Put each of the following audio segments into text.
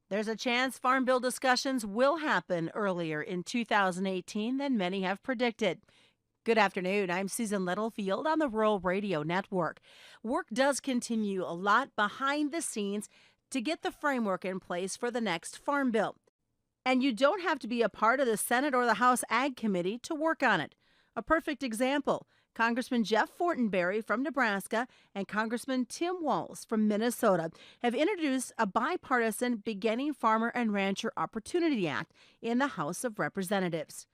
There's a chance Farm Bill discussions will happen earlier in 2018 than many have predicted. Good afternoon. I'm Susan Littlefield on the Rural Radio Network. Work does continue a lot behind the scenes to get the framework in place for the next Farm Bill. And you don't have to be a part of the Senate or the House Ag Committee to work on it. A perfect example: Congressman Jeff Fortenberry from Nebraska and Congressman Tim Walz from Minnesota have introduced a bipartisan Beginning Farmer and Rancher Opportunity Act in the House of Representatives.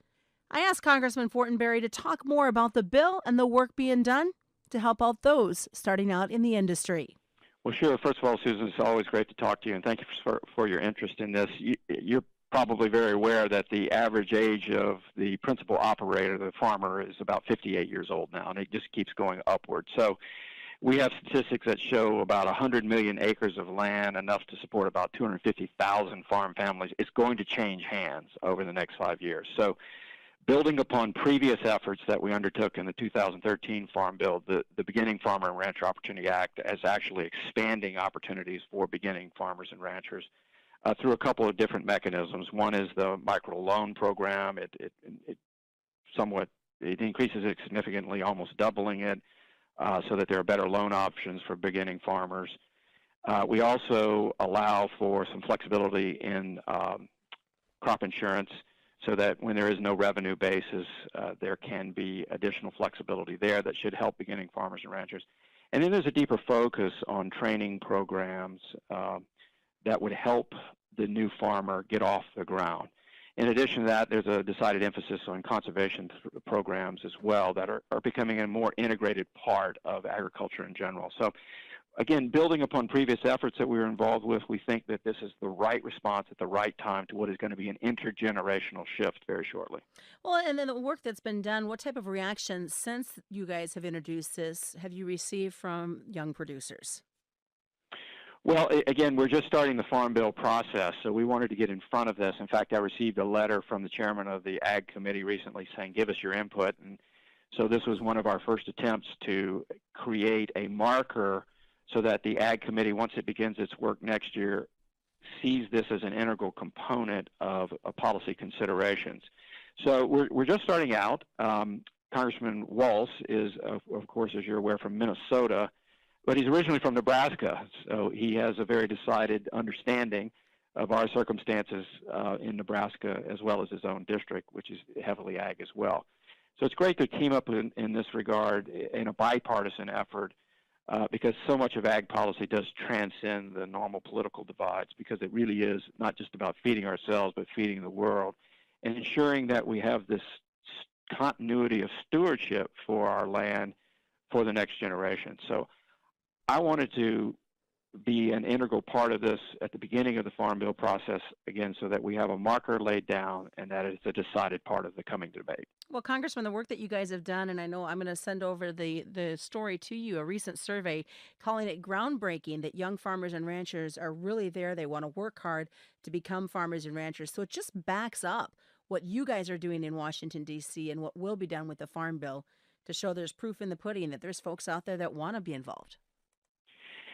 I asked Congressman Fortenberry to talk more about the bill and the work being done to help out those starting out in the industry. Well, sure. First of all, Susan, it's always great to talk to you, and thank you for your interest in this. You're probably very aware that the average age of the principal operator, the farmer, is about 58 years old now, and it just keeps going upward. So we have statistics that show about 100 million acres of land, enough to support about 250,000 farm families. It's going to change hands over the next 5 years. So building upon previous efforts that we undertook in the 2013 Farm Bill, the Beginning Farmer and Rancher Opportunity Act is actually expanding opportunities for beginning farmers and ranchers through a couple of different mechanisms. One is the microloan program. It increases it significantly, almost doubling it, so that there are better loan options for beginning farmers. We also allow for some flexibility in crop insurance, so that when there is no revenue basis, there can be additional flexibility there that should help beginning farmers and ranchers. And then there's a deeper focus on training programs that would help the new farmer get off the ground. In addition to that, there's a decided emphasis on conservation programs as well that are becoming a more integrated part of agriculture in general. So again, building upon previous efforts that we were involved with, we think that this is the right response at the right time to what is going to be an intergenerational shift very shortly. Well, and then the work that's been done, what type of reaction since you guys have introduced this have you received from young producers? Well, again, we're just starting the Farm Bill process, so we wanted to get in front of this. In fact, I received a letter from the chairman of the Ag Committee recently saying, give us your input. And so this was one of our first attempts to create a marker so that the Ag Committee, once it begins its work next year, sees this as an integral component of policy considerations. So we're just starting out. Congressman Walz is, of course, as you're aware, from Minnesota, but he's originally from Nebraska, so he has a very decided understanding of our circumstances in Nebraska, as well as his own district, which is heavily ag as well. So it's great to team up in this regard in a bipartisan effort, because so much of ag policy does transcend the normal political divides, because it really is not just about feeding ourselves, but feeding the world, and ensuring that we have this continuity of stewardship for our land for the next generation. So I wanted to be an integral part of this at the beginning of the Farm Bill process, again, so that we have a marker laid down and that it's a decided part of the coming debate. Well, Congressman, the work that you guys have done, and I know I'm going to send over the story to you, a recent survey calling it groundbreaking that young farmers and ranchers are really there. They want to work hard to become farmers and ranchers. So it just backs up what you guys are doing in Washington, D.C., and what will be done with the Farm Bill to show there's proof in the pudding that there's folks out there that want to be involved.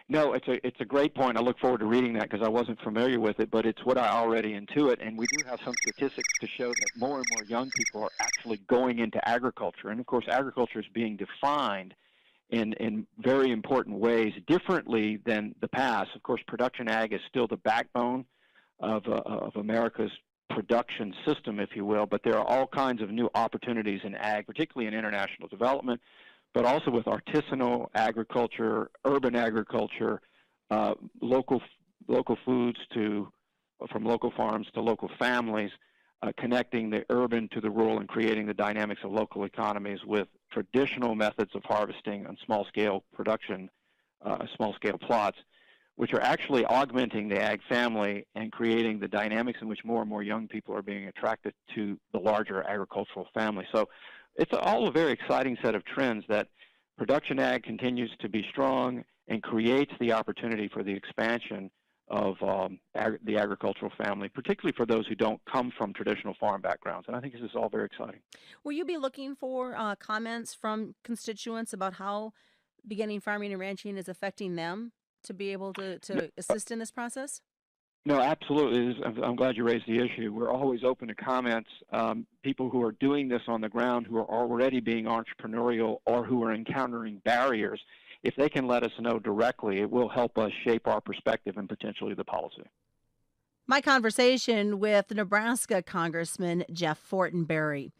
No, it's a great point. I look forward to reading that because I wasn't familiar with it, but it's what I already intuit. And we do have some statistics to show that more and more young people are actually going into agriculture. And, of course, agriculture is being defined in very important ways, differently than the past. Of course, production ag is still the backbone of America's production system, if you will, but there are all kinds of new opportunities in ag, particularly in international development, but also with artisanal agriculture, urban agriculture, local foods from local farms to local families, connecting the urban to the rural and creating the dynamics of local economies with traditional methods of harvesting on small-scale production, small-scale plots, which are actually augmenting the ag family and creating the dynamics in which more and more young people are being attracted to the larger agricultural family. So it's all a very exciting set of trends that production ag continues to be strong and creates the opportunity for the expansion of the agricultural family, particularly for those who don't come from traditional farm backgrounds. And I think this is all very exciting. Will you be looking for comments from constituents about how beginning farming and ranching is affecting them to be able to assist in this process? No, absolutely. I'm glad you raised the issue. We're always open to comments. People who are doing this on the ground, who are already being entrepreneurial or who are encountering barriers, if they can let us know directly, it will help us shape our perspective and potentially the policy. My conversation with Nebraska Congressman Jeff Fortenberry.